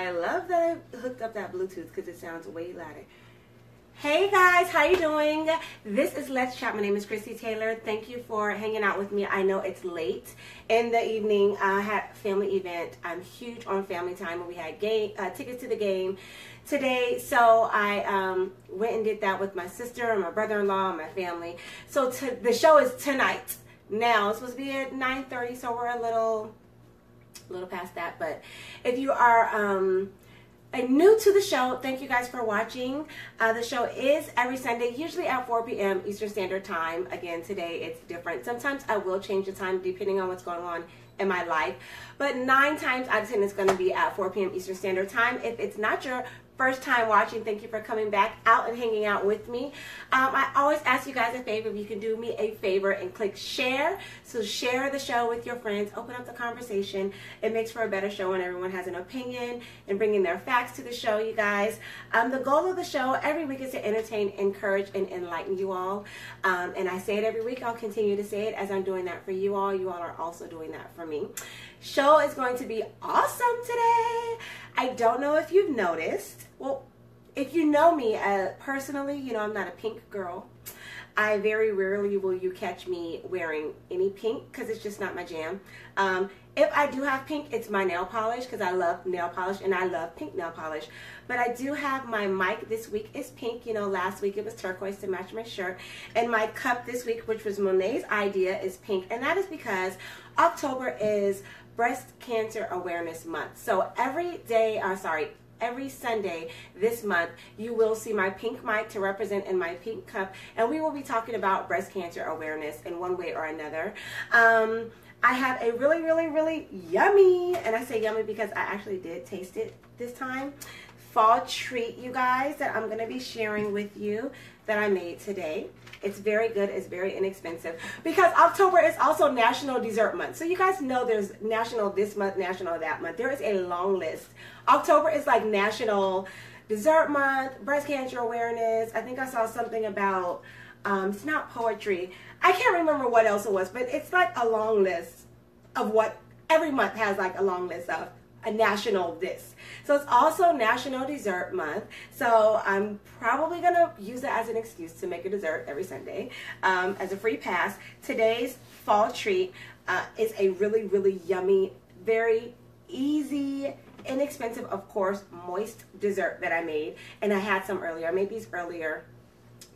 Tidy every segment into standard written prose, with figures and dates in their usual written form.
I love that I hooked up that Bluetooth because it sounds way louder. Hey guys, how you doing? This is Let's Chat. My name is Christy Taylor. Thank you for hanging out with me. I know it's late in the evening. I had a family event. I'm huge on family time, and we had tickets to the game today. So I went and did that with my sister and my brother-in-law and my family. So the show is tonight. Now it's supposed to be at 9:30, so we're a little past that. But if you are new to the show, thank you guys for watching. The show is every Sunday, usually at 4 p.m. Eastern Standard Time. Again, today it's different. Sometimes I will change the time depending on what's going on in my life, but 9 times out of 10 it's going to be at 4 p.m. Eastern Standard Time. If it's not your first time watching, thank you for coming back out and hanging out with me. I always ask you guys a favor. If you can do me a favor and click share. So share the show with your friends. Open up the conversation. It makes for a better show when everyone has an opinion and bringing their facts to the show, you guys. The goal of the show every week is to entertain, encourage, and enlighten you all. And I say it every week. I'll continue to say it as I'm doing that for you all. You all are also doing that for me. Show is going to be awesome today. I don't know if you've noticed. Well, if you know me personally, you know I'm not a pink girl. I very rarely will you catch me wearing any pink because it's just not my jam. If I do have pink, it's my nail polish because I love nail polish and I love pink nail polish. But I do have my mic this week is pink. You know, last week it was turquoise to match my shirt. And my cup this week, which was Monet's idea, is pink. And that is because October is Breast Cancer Awareness Month. So every Sunday this month, you will see my pink mic to represent in my pink cup, and we will be talking about breast cancer awareness in one way or another. I have a really, really, really yummy, and I say yummy because I actually did taste it this time, fall treat, you guys, that I'm going to be sharing with you that I made today. It's very good. It's very inexpensive because October is also National Dessert Month. So you guys know there's National this month, National that month. There is a long list. October is like National Dessert Month, Breast Cancer Awareness. I think I saw something about, it's not poetry. I can't remember what else it was, but it's like a long list of what every month has, like a long list of a national this. So it's also National Dessert Month. So I'm probably going to use it as an excuse to make a dessert every Sunday as a free pass. Today's fall treat is a really, really yummy, very easy, inexpensive, of course, moist dessert that I made. And I had some earlier. I made these earlier.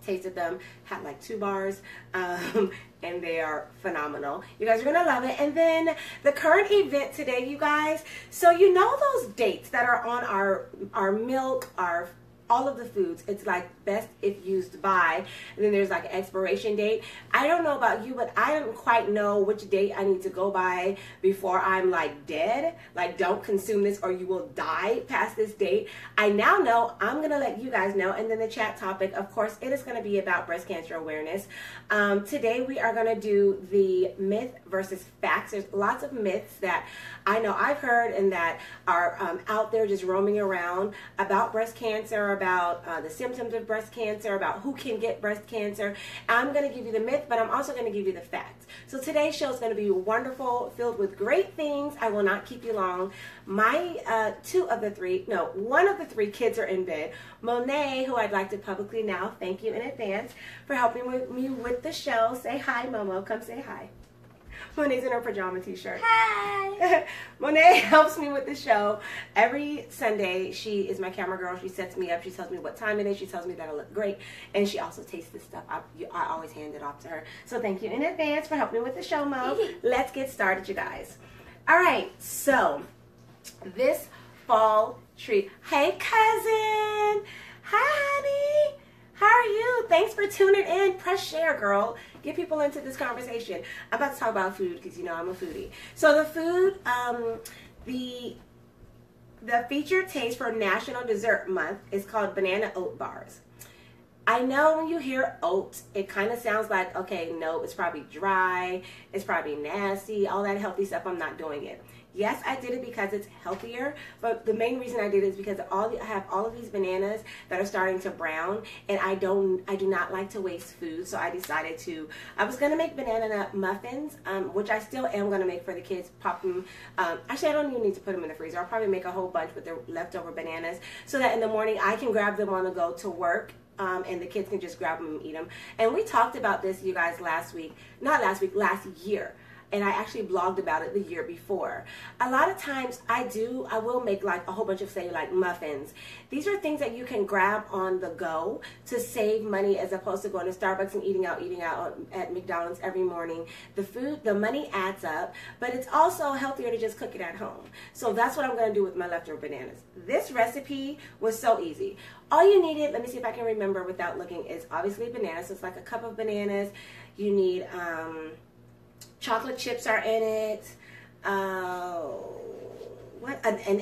Tasted them, had like 2 bars, and they are phenomenal. You guys are gonna love it. And then the current event today, you guys, so you know those dates that are on our milk, all of the foods, it's like best if used by, and then there's like an expiration date. I don't know about you, but I don't quite know which date I need to go by before I'm like dead. Like, don't consume this or you will die past this date. I now know. I'm gonna let you guys know. And then the chat topic, of course, it is gonna be about breast cancer awareness. Today we are gonna do the myth versus facts. There's lots of myths that I know I've heard and that are out there just roaming around about breast cancer, about the symptoms of breast cancer, about who can get breast cancer. I'm going to give you the myth, but I'm also going to give you the facts. So today's show is going to be wonderful, filled with great things. I will not keep you long. My one of the 3 kids are in bed. Monet, who I'd like to publicly now thank you in advance for helping me with the show. Say hi, Momo. Come say hi. Monet's in her pajama t-shirt. Hi! Monet helps me with the show. Every Sunday, she is my camera girl. She sets me up. She tells me what time it is. She tells me that I look great. And she also tastes this stuff. I always hand it off to her. So thank you in advance for helping me with the show, Mo. Let's get started, you guys. All right, so this fall treat. Hey, cousin. Hi, honey. How are you? Thanks for tuning in. Press share, girl. Get people into this conversation. I'm about to talk about food because you know I'm a foodie. So the food, the featured taste for National Dessert Month is called banana oat bars. I know when you hear oat, it kind of sounds like, okay, no, it's probably dry, it's probably nasty, all that healthy stuff. I'm not doing it. Yes, I did it because it's healthier, but the main reason I did it is because I have all of these bananas that are starting to brown, and I do not like to waste food, so I decided I was going to make banana nut muffins, which I still am going to make for the kids, pop them, actually I don't even need to put them in the freezer. I'll probably make a whole bunch with the leftover bananas so that in the morning I can grab them on the go to work. And the kids can just grab them and eat them. And we talked about this, you guys, last year. And I actually blogged about it the year before. A lot of times I will make like a whole bunch of, say, like muffins. These are things that you can grab on the go to save money as opposed to going to Starbucks and eating out at McDonald's every morning. The money adds up, but it's also healthier to just cook it at home. So that's what I'm going to do with my leftover bananas. This recipe was so easy. All you needed, let me see if I can remember without looking, is obviously bananas. So it's like a cup of bananas. You need, chocolate chips are in it. An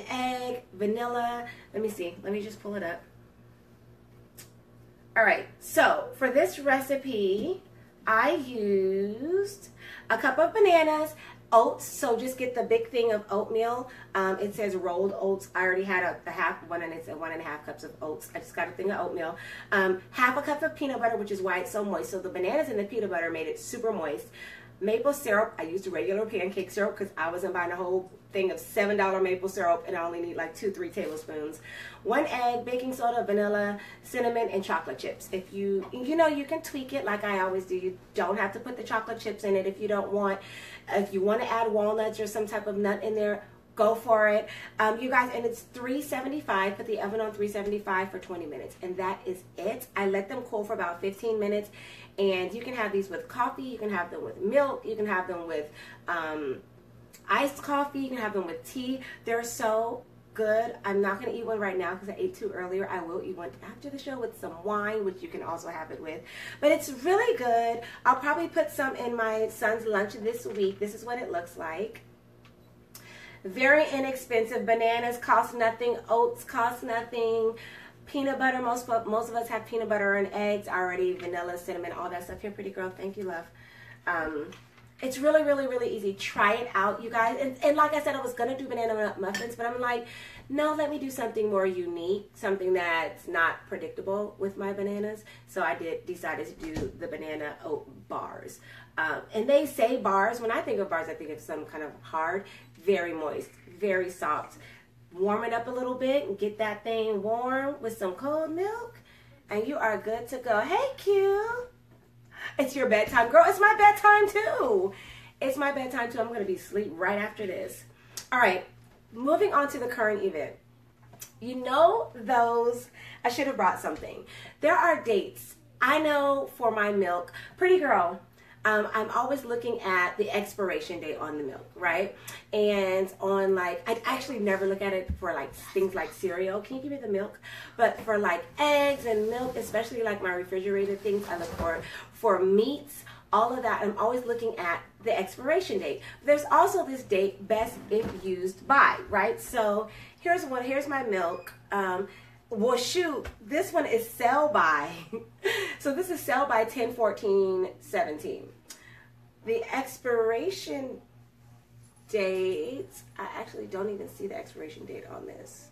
egg, vanilla. Let me see. Let me just pull it up. All right. So for this recipe, I used a cup of bananas, oats. So just get the big thing of oatmeal. It says rolled oats. I already had a half one, and it's 1.5 cups of oats. I just got a thing of oatmeal. Half a cup of peanut butter, which is why it's so moist. So the bananas and the peanut butter made it super moist. Maple syrup. I used regular pancake syrup because I wasn't buying a whole thing of $7 maple syrup, and I only need like 2-3 tablespoons. 1 egg, baking soda, vanilla, cinnamon, and chocolate chips. If you can tweak it like I always do. You don't have to put the chocolate chips in it if you don't want. If you want to add walnuts or some type of nut in there, go for it. You guys, and it's 375. Put the oven on 375 for 20 minutes, and that is it. I let them cool for about 15 minutes, and you can have these with coffee. You can have them with milk. You can have them with iced coffee. You can have them with tea. They're so good. I'm not going to eat one right now because I ate 2 earlier. I will eat one after the show with some wine, which you can also have it with. But it's really good. I'll probably put some in my son's lunch this week. This is what it looks like. Very inexpensive. Bananas cost nothing. Oats cost nothing. Peanut butter. Most of us have peanut butter and eggs already. Vanilla, cinnamon, all that stuff. Here, pretty girl. Thank you, love. It's really, really, really easy. Try it out, you guys. And like I said, I was going to do banana muffins, but I'm like, no, let me do something more unique, something that's not predictable with my bananas. So I decided to do the banana oat bars. And they say bars. When I think of bars, I think of some kind of hard, very moist, very soft. Warm it up a little bit and get that thing warm with some cold milk, and you are good to go. Hey, Q. It's your bedtime, girl. It's my bedtime, too. It's my bedtime, too. I'm going to be asleep right after this. All right. Moving on to the current event. You know those, I should have brought something. There are dates. I know for my milk, pretty girl, I'm always looking at the expiration date on the milk, right? And on like, I actually never look at it for like things like cereal. Can you give me the milk? But for like eggs and milk, especially like my refrigerated things, I look for meats, all of that. I'm always looking at the expiration date. There's also this date, best if used by, right? So here's my milk. Well, shoot, this one is sell by. So this is sell by 10/14/17. The expiration date, I actually don't even see the expiration date on this.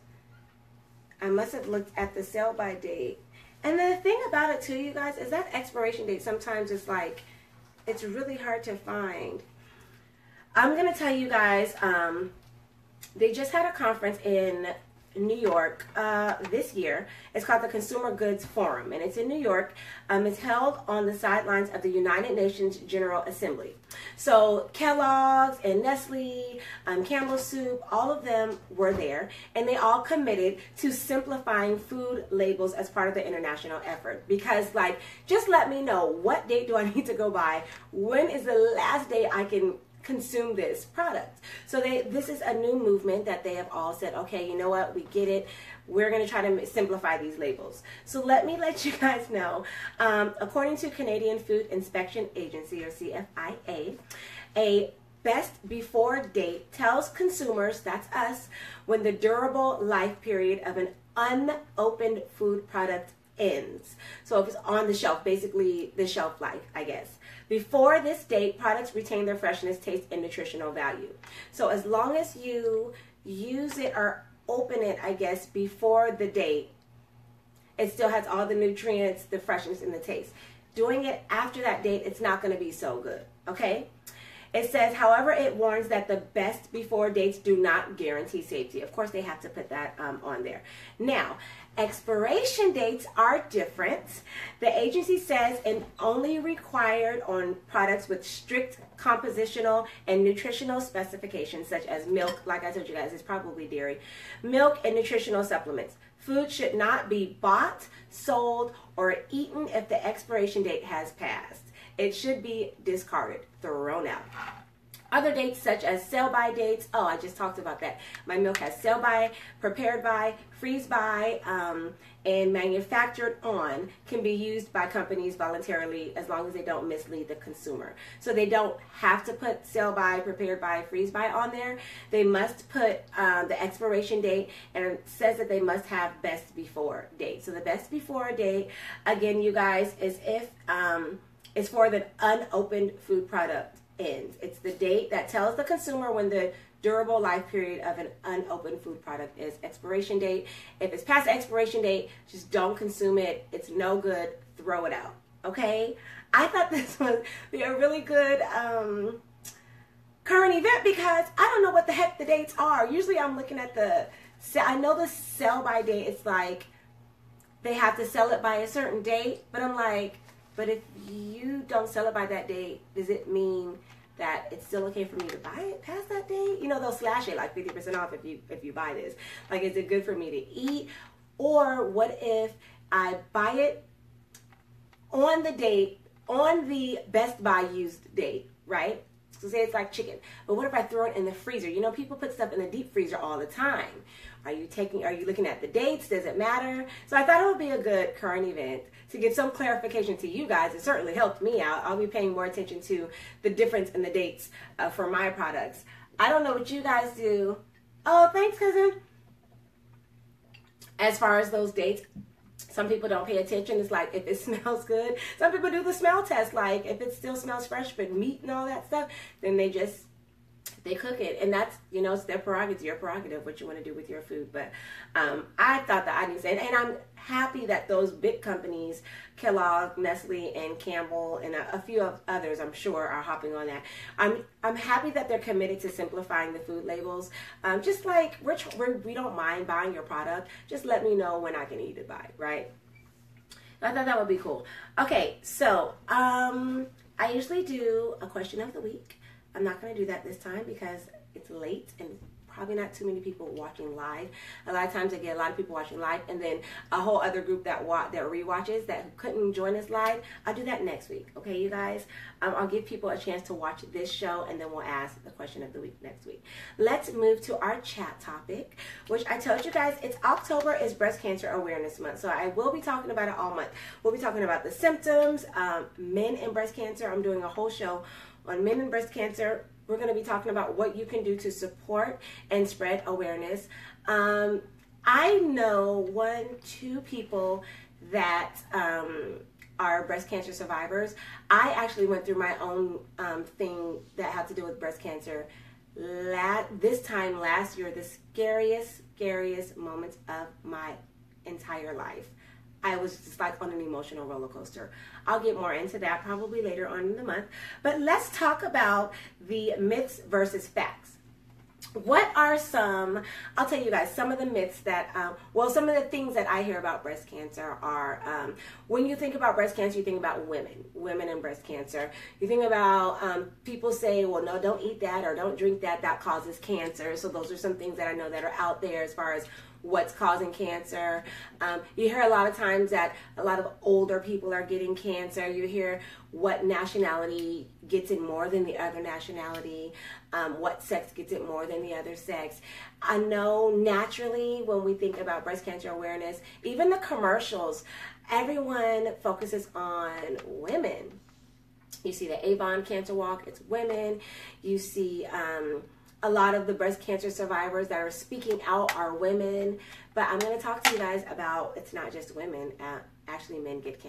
I must have looked at the sell by date. And the thing about it too, you guys, is that expiration date sometimes is like, it's really hard to find. I'm going to tell you guys, they just had a conference in New York this year. It's called the Consumer Goods Forum, and it's in New York. It's held on the sidelines of the United Nations General Assembly. So Kellogg's and Nestle, Campbell Soup, all of them were there, and they all committed to simplifying food labels as part of the international effort. Because, like, just let me know, what date do I need to go by? When is the last day I can consume this product? So this is a new movement that they have all said, okay, you know what, we get it, we're going to try to simplify these labels. So let me let you guys know, according to Canadian Food Inspection Agency, or CFIA, a best before date tells consumers, that's us, when the durable life period of an unopened food product ends. So if it's on the shelf, basically the shelf life, I guess. Before this date, products retain their freshness, taste, and nutritional value. So as long as you use it or open it, I guess, before the date, it still has all the nutrients, the freshness, and the taste. Doing it after that date, it's not going to be so good, okay? It says, however, it warns that the best before dates do not guarantee safety. Of course, they have to put that on there. Now, expiration dates are different. The agency says and only required on products with strict compositional and nutritional specifications, such as milk. Like I told you guys, it's probably dairy. Milk and nutritional supplements. Food should not be bought, sold, or eaten if the expiration date has passed. It should be discarded, thrown out. Other dates such as sell-by dates. Oh, I just talked about that. My milk has sell-by, prepared by, freeze-by, and manufactured on can be used by companies voluntarily as long as they don't mislead the consumer. So they don't have to put sell-by, prepared by, freeze-by on there. They must put the expiration date, and it says that they must have best before date. So the best before date, again, you guys, is if it's for the unopened food product ends. It's the date that tells the consumer when the durable life period of an unopened food product is. Expiration date. If it's past the expiration date, just don't consume it. It's no good. Throw it out. Okay? I thought this was a really good current event because I don't know what the heck the dates are. Usually I'm looking at I know the sell by date. It's like they have to sell it by a certain date, but I'm like, but if you don't sell it by that date, does it mean that it's still okay for me to buy it past that date? You know, they'll slash it like 50% off if you buy this. Like, is it good for me to eat? Or what if I buy it on the date, on the Best Buy used date, right? So say it's like chicken. But what if I throw it in the freezer? You know, people put stuff in the deep freezer all the time. Are you looking at the dates? Does it matter? So I thought it would be a good current event to give some clarification to you guys. It certainly helped me out. I'll be paying more attention to the difference in the dates for my products. I don't know what you guys do. Oh, thanks, cousin. As far as those dates, some people don't pay attention. It's like if it smells good. Some people do the smell test. Like if it still smells fresh, but meat and all that stuff, then they cook it. And that's, you know, it's their prerogative, your prerogative, what you want to do with your food. But I thought that I didn't say, and I'm happy that those big companies, Kellogg, Nestle, and Campbell, and a few of others, I'm sure, are hopping on that. I'm happy that they're committed to simplifying the food labels. Just like we don't mind buying your product. Just let me know when I can eat it by, right? I thought that would be cool. Okay, so I usually do a question of the week. I'm not going to do that this time because it's late and probably not too many people watching live. A lot of times I get a lot of people watching live and then a whole other group that rewatches that couldn't join us live. I'll do that next week. Okay, you guys? I'll give people a chance to watch this show and then we'll ask the question of the week next week. Let's move to our chat topic, which I told you guys, it's October is Breast Cancer Awareness Month. So I will be talking about it all month. We'll be talking about the symptoms, men and breast cancer. I'm doing a whole show on men and breast cancer. We're going to be talking about what you can do to support and spread awareness. I know 2 people that are breast cancer survivors. I actually went through my own thing that had to do with breast cancer this time last year, the scariest moments of my entire life. I was just like on an emotional roller coaster. I'll get more into that probably later on in the month. But let's talk about the myths versus facts. What are I'll tell you guys, some of the myths that, some of the things that I hear about breast cancer are, when you think about breast cancer, you think about women and breast cancer. You think about, people say, well, no, don't eat that or don't drink that, that causes cancer. So those are some things that I know that are out there as far as what's causing cancer. You hear a lot of times that a lot of older people are getting cancer. You hear what nationality gets it more than the other nationality, what sex gets it more than the other sex. I know naturally when we think about breast cancer awareness, even the commercials, everyone focuses on women. You see the Avon Cancer Walk, it's women. You see a lot of the breast cancer survivors that are speaking out are women. But I'm going to talk to you guys about it's not just women. actually men get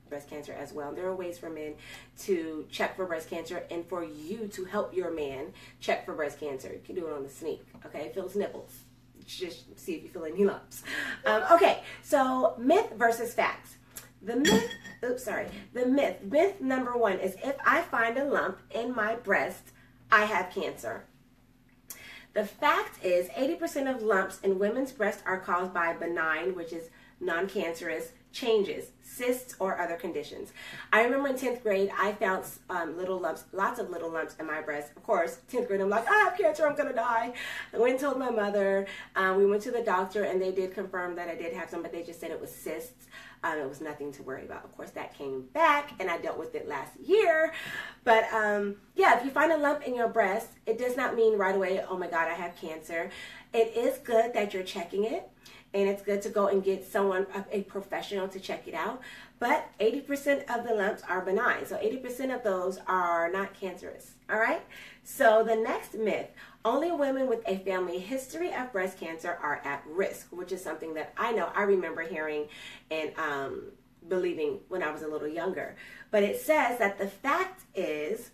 breast cancer as well. There are ways for men to check for breast cancer and for you to help your man check for breast cancer. You can do it on the sneak, okay? Feel his nipples. Just see if you feel any lumps. Okay, so myth versus facts. The myth number one is if I find a lump in my breast, I have cancer. The fact is 80% of lumps in women's breasts are caused by benign, which is non-cancerous, changes, cysts, or other conditions. I remember in 10th grade, I found little lumps, lots of little lumps in my breast. Of course, 10th grade, I'm like, I have cancer, I'm going to die. I went and told my mother. We went to the doctor, and they did confirm that I did have some, but they just said it was cysts. It was nothing to worry about. Of course, that came back, and I dealt with it last year. But yeah, if you find a lump in your breast, it does not mean right away, oh my God, I have cancer. It is good that you're checking it. And it's good to go and get someone, a professional, to check it out. But 80% of the lumps are benign. So 80% of those are not cancerous. All right? So the next myth, only women with a family history of breast cancer are at risk, which is something that I know I remember hearing and believing when I was a little younger. But it says that the fact is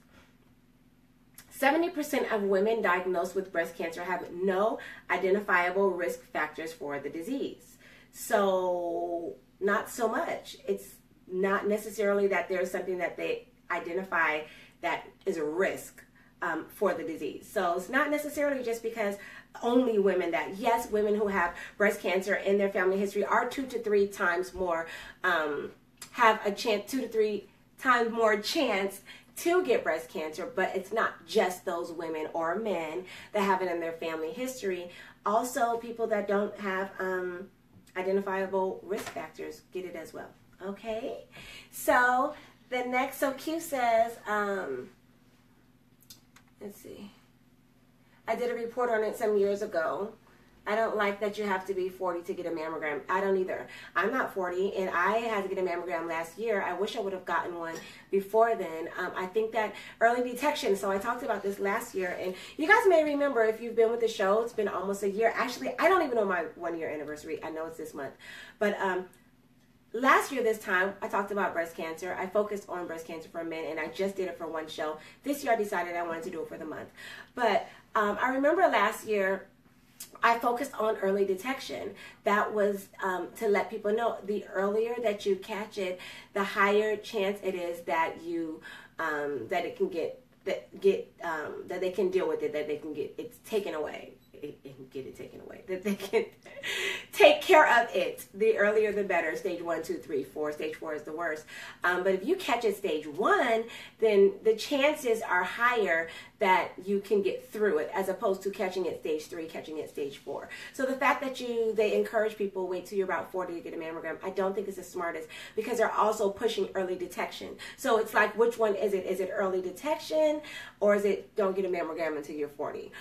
70% of women diagnosed with breast cancer have no identifiable risk factors for the disease. So not so much. It's not necessarily that there's something that they identify that is a risk for the disease. So it's not necessarily just because only women that, yes, women who have breast cancer in their family history are 2 to 3 times more, have a chance, 2 to 3 times more chance to get breast cancer, but it's not just those women or men that have it in their family history. Also, people that don't have identifiable risk factors get it as well. Okay, so the next, so Q says, let's see, I did a report on it some years ago. I don't like that you have to be 40 to get a mammogram. I don't either. I'm not 40, and I had to get a mammogram last year. I wish I would have gotten one before then. I think that early detection, so I talked about this last year, and you guys may remember if you've been with the show, it's been almost a year. Actually, I don't even know my 1-year anniversary. I know it's this month. But last year this time, I talked about breast cancer. I focused on breast cancer for men, and I just did it for one show. This year, I decided I wanted to do it for the month. But I remember last year, I focused on early detection. That was to let people know the earlier that you catch it, the higher chance it is that you that it can that they can deal with it, that they can get it taken away. Get it taken away, that they can take care of it. The earlier the better. Stage 1, 2, 3, 4. Stage 4 is the worst. But if you catch it stage 1, then the chances are higher that you can get through it, as opposed to catching it stage 3, catching it stage 4. So the fact that they encourage people wait till you're about 40 to get a mammogram, I don't think is the smartest, because they're also pushing early detection. So it's like, which one is it? Is it early detection, or is it don't get a mammogram until you're 40?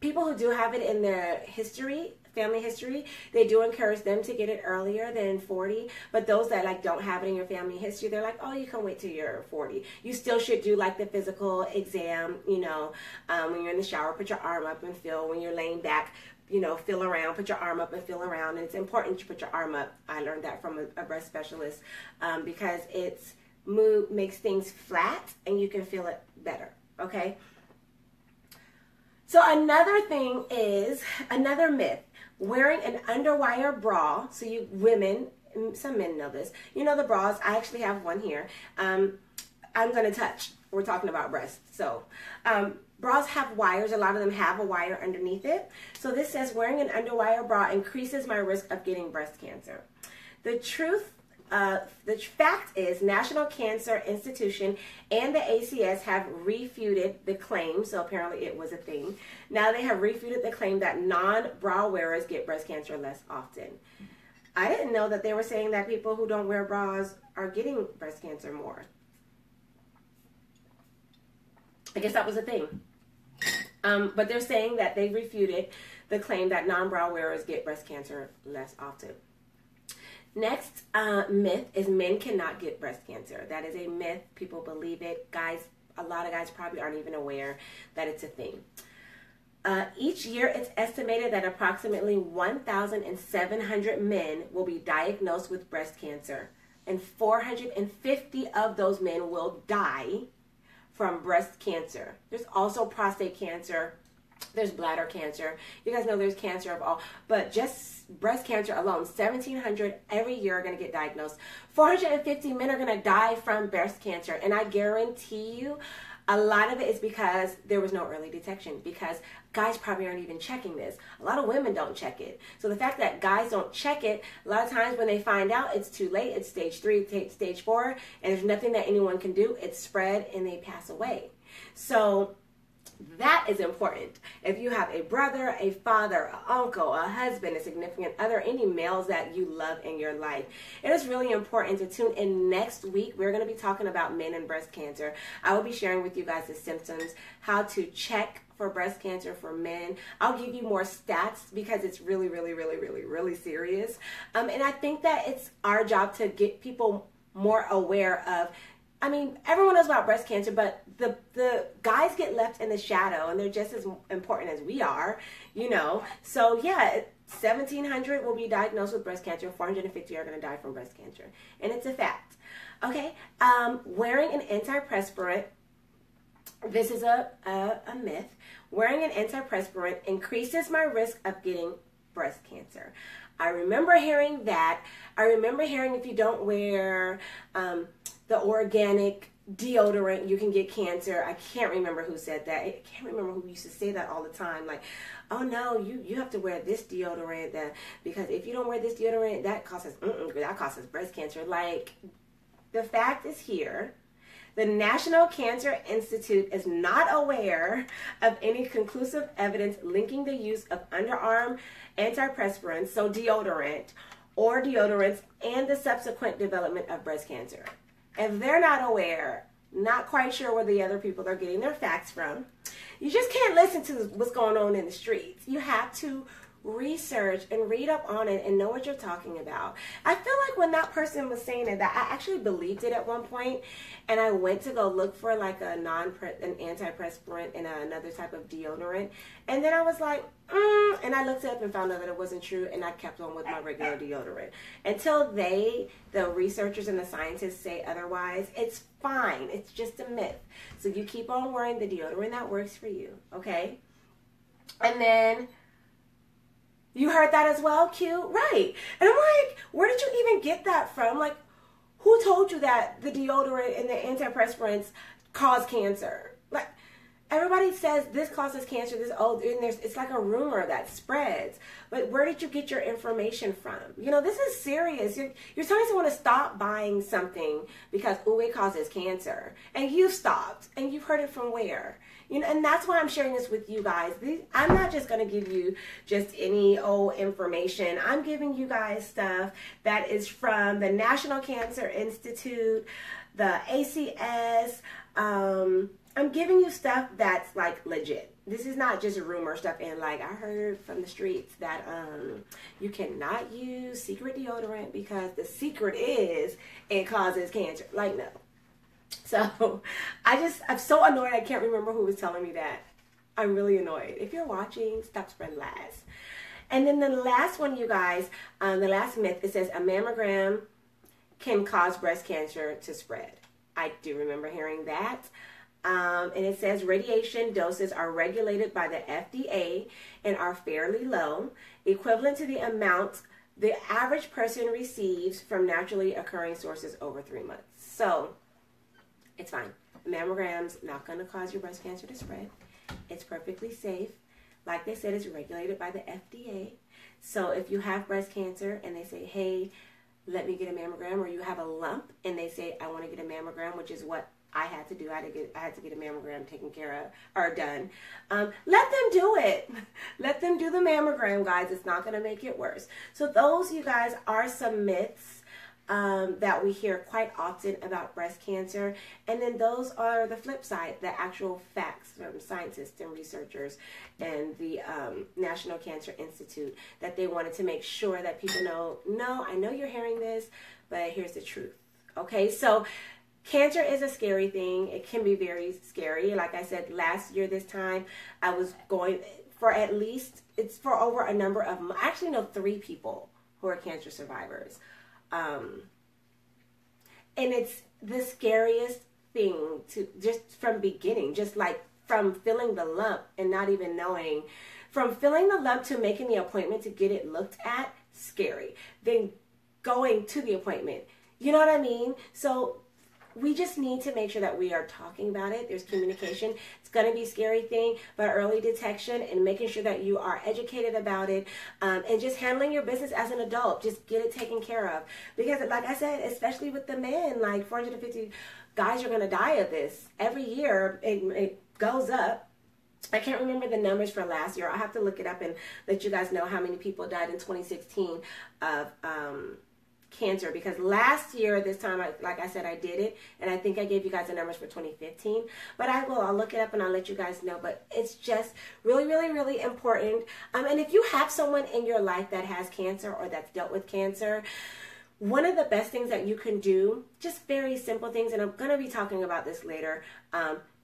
People who do have it in their history, family history, they do encourage them to get it earlier than 40. But those that like don't have it in your family history, they're like, oh, you can wait till you're 40. You still should do like the physical exam, you know, when you're in the shower, put your arm up and feel. When you're laying back, you know, feel around, put your arm up and feel around. And it's important to put your arm up. I learned that from a breast specialist because it's makes things flat and you can feel it better. Okay. So another thing is, another myth, wearing an underwire bra. So you women, some men know this, you know the bras, I actually have one here. I'm going to touch, we're talking about breasts. So bras have wires, a lot of them have a wire underneath it. So this says wearing an underwire bra increases my risk of getting breast cancer. The fact is National Cancer Institution and the ACS have refuted the claim, so apparently it was a thing. Now they have refuted the claim that non-bra wearers get breast cancer less often. I didn't know that they were saying that people who don't wear bras are getting breast cancer more. I guess that was a thing. But they're saying that they refuted the claim that non-bra wearers get breast cancer less often. Next myth is men cannot get breast cancer. That is a myth. People believe it. Guys, a lot of guys probably aren't even aware that it's a thing. Each year, it's estimated that approximately 1,700 men will be diagnosed with breast cancer, and 450 of those men will die from breast cancer. There's also prostate cancer. There's bladder cancer. You guys know there's cancer of all, but just breast cancer alone, 1,700 every year are going to get diagnosed. 450 men are going to die from breast cancer, and I guarantee you, a lot of it is because there was no early detection, because guys probably aren't even checking this. A lot of women don't check it. So the fact that guys don't check it, a lot of times when they find out, it's too late. It's stage 3, stage 4, and there's nothing that anyone can do. It's spread and they pass away. So that is important. If you have a brother, a father, an uncle, a husband, a significant other, any males that you love in your life, it is really important to tune in next week. We're going to be talking about men and breast cancer. I will be sharing with you guys the symptoms, how to check for breast cancer for men. I'll give you more stats because it's really, really, really, really, really serious. And I think that it's our job to get people more aware of, I mean, everyone knows about breast cancer, but the guys get left in the shadow, and they're just as important as we are, you know. So, yeah, 1,700 will be diagnosed with breast cancer. 450 are going to die from breast cancer. And it's a fact. Okay, wearing an antiperspirant, this is a myth. Wearing an antiperspirant increases my risk of getting breast cancer. I remember hearing that. I remember hearing if you don't wear the organic deodorant, you can get cancer. I can't remember who said that. I can't remember who used to say that all the time. Like, oh no, you have to wear this deodorant because if you don't wear this deodorant, that causes breast cancer. Like, the fact is here. The National Cancer Institute is not aware of any conclusive evidence linking the use of underarm antiperspirants, so deodorant, or deodorants, and the subsequent development of breast cancer. If they're not aware, not quite sure where the other people are getting their facts from, you just can't listen to what's going on in the streets. You have to research and read up on it and know what you're talking about. I feel like when that person was saying it, that I actually believed it at one point, and I went to go look for like an antiperspirant and another type of deodorant, and then I was like, and I looked it up and found out that it wasn't true, and I kept on with my regular deodorant until the researchers and the scientists say otherwise. It's fine. It's just a myth. So you keep on wearing the deodorant that works for you, okay? And then you heard that as well, Q? Right. And I'm like, where did you even get that from? Like, who told you that the deodorant and the antiperspirants cause cancer? Like, everybody says this causes cancer, it's like a rumor that spreads. But where did you get your information from? You know, this is serious. You're telling someone to stop buying something because, it causes cancer. And you've stopped. And you've heard it from where? You know, and that's why I'm sharing this with you guys. I'm not just going to give you just any old information. I'm giving you guys stuff that is from the National Cancer Institute, the ACS. I'm giving you stuff that's like legit. This is not just rumor stuff. And like I heard from the streets that you cannot use secret deodorant because the secret is it causes cancer. Like, no. So I'm so annoyed I can't remember who was telling me that. I'm really annoyed. If you're watching, stop spreading lies. And then the last one, you guys, the last myth, it says a mammogram can cause breast cancer to spread. I do remember hearing that. And it says radiation doses are regulated by the FDA and are fairly low, equivalent to the amount the average person receives from naturally occurring sources over 3 months. So it's fine. Mammogram's not going to cause your breast cancer to spread. It's perfectly safe. Like they said, it's regulated by the FDA. So if you have breast cancer and they say, hey, let me get a mammogram, or you have a lump and they say, I want to get a mammogram, which is what I had to do. I had to get a mammogram taken care of or done. Let them do it. Let them do the mammogram, guys. It's not going to make it worse. So those, you guys, are some myths that we hear quite often about breast cancer. And then those are the flip side, the actual facts from scientists and researchers and the National Cancer Institute, that they wanted to make sure that people know, no, I know you're hearing this, but here's the truth. Okay, so cancer is a scary thing. It can be very scary. Like I said, last year this time, I was going for at least, it's for over a number of, I actually know 3 people who are cancer survivors. And it's the scariest thing to, just from beginning, just like from feeling the lump and not even knowing, from feeling the lump to making the appointment to get it looked at, scary. Then going to the appointment, you know what I mean? So we just need to make sure that we are talking about it. There's communication. It's going to be a scary thing, but early detection and making sure that you are educated about it, and just handling your business as an adult. Just get it taken care of. Because like I said, especially with the men, like 450 guys are going to die of this. Every year it goes up. I can't remember the numbers for last year. I'll have to look it up and let you guys know how many people died in 2016 of cancer, because last year this time, like I said, I did it, and I think I gave you guys the numbers for 2015, but I'll look it up and I'll let you guys know. But it's just really, really, really important. And if you have someone in your life that has cancer or that's dealt with cancer, one of the best things that you can do, just very simple things, and I'm going to be talking about this later,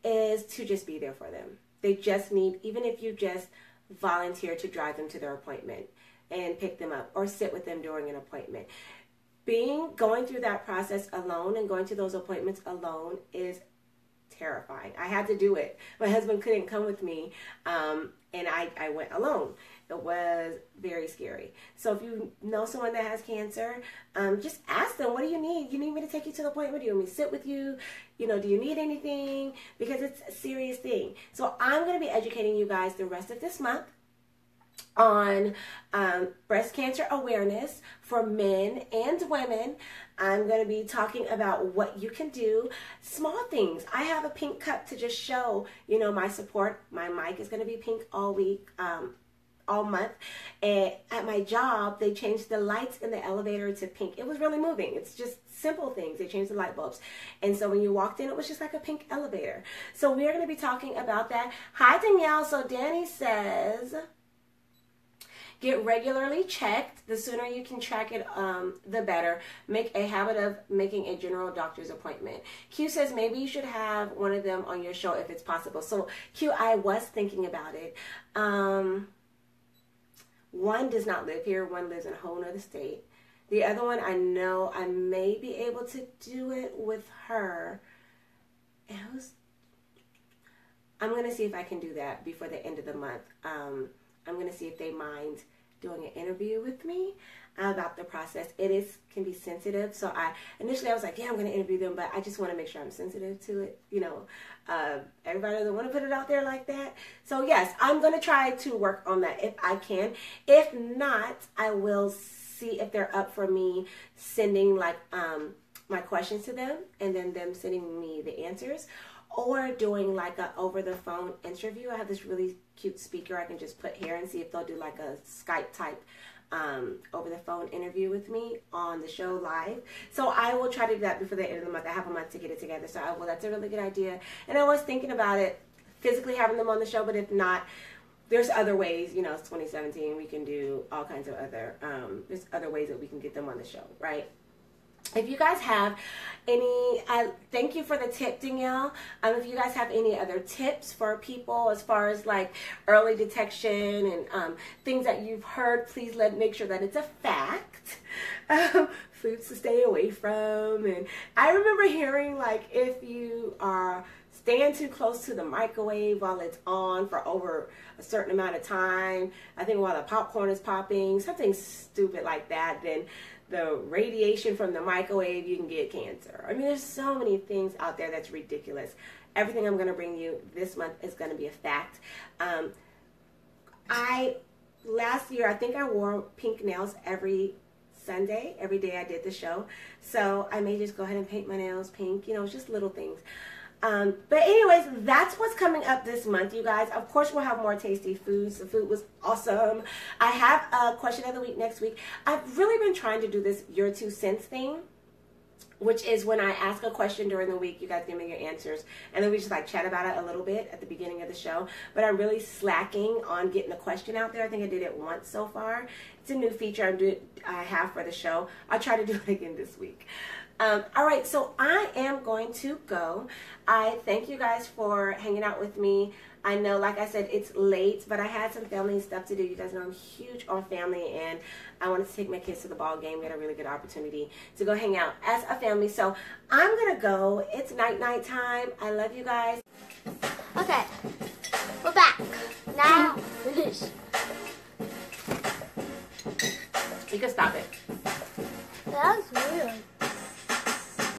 is to just be there for them. They just need, even if you just volunteer to drive them to their appointment and pick them up or sit with them during an appointment. Going through that process alone and going to those appointments alone is terrifying. I had to do it. My husband couldn't come with me, and I went alone. It was very scary. So if you know someone that has cancer, just ask them, what do you need? You need me to take you to the appointment? Do you want me to sit with you? You know, do you need anything? Because it's a serious thing. So I'm going to be educating you guys the rest of this month on breast cancer awareness for men and women. I'm going to be talking about what you can do, small things. I have a pink cup to just show, you know, my support. My mic is going to be pink all week, all month. And at my job, they changed the lights in the elevator to pink. It was really moving. It's just simple things. They changed the light bulbs. And so when you walked in, it was just like a pink elevator. So we're going to be talking about that. Hi, Danielle. So Danny says, get regularly checked. The sooner you can track it, the better. Make a habit of making a general doctor's appointment. Q says maybe you should have one of them on your show if it's possible. So Q, I was thinking about it. One does not live here. One lives in a whole other state. The other one, I know I may be able to do it with her. I'm going to see if I can do that before the end of the month. I'm going to see if they mind doing an interview with me about the process. It can be sensitive. So initially I was like, yeah, I'm going to interview them, but I just want to make sure I'm sensitive to it. You know, everybody doesn't want to put it out there like that. So yes, I'm going to try to work on that if I can. If not, I will see if they're up for me sending like my questions to them and then them sending me the answers, or doing like a over the phone interview. I have this really cute speaker I can just put here and see if they'll do like a Skype type over the phone interview with me on the show live. So I will try to do that before the end of the month. I have a month to get it together. So that's a really good idea. And I was thinking about it, physically having them on the show, but if not, there's other ways. You know, it's 2017. We can do all kinds of other, there's other ways that we can get them on the show, right? If you guys have any, thank you for the tip, Danielle. If you guys have any other tips for people as far as like early detection and things that you've heard, please make sure that it's a fact. Foods to stay away from. And I remember hearing like if you are stand too close to the microwave while it's on for over a certain amount of time, I think while the popcorn is popping, something stupid like that, then the radiation from the microwave, you can get cancer. I mean, there's so many things out there that's ridiculous. Everything I'm going to bring you this month is going to be a fact. Last year, I think I wore pink nails every Sunday, every day I did the show. So I may just go ahead and paint my nails pink. You know, it's just little things. But anyways, that's what's coming up this month, you guys. Of course, we'll have more tasty foods. The food was awesome. I have a question of the week next week. I've really been trying to do this your 2 cents thing, which is when I ask a question during the week, you guys give me your answers, and then we just like chat about it a little bit at the beginning of the show. But I'm really slacking on getting a question out there. I think I did it once so far. It's a new feature I have for the show. I'll try to do it again this week. All right, so I am going to go. I thank you guys for hanging out with me. I know, like I said, it's late, but I had some family stuff to do. You guys know I'm huge on family, and I wanted to take my kids to the ball game. We had a really good opportunity to go hang out as a family. So I'm going to go. It's night time. I love you guys. Okay, we're back. Now, finish. You can stop it. That was weird.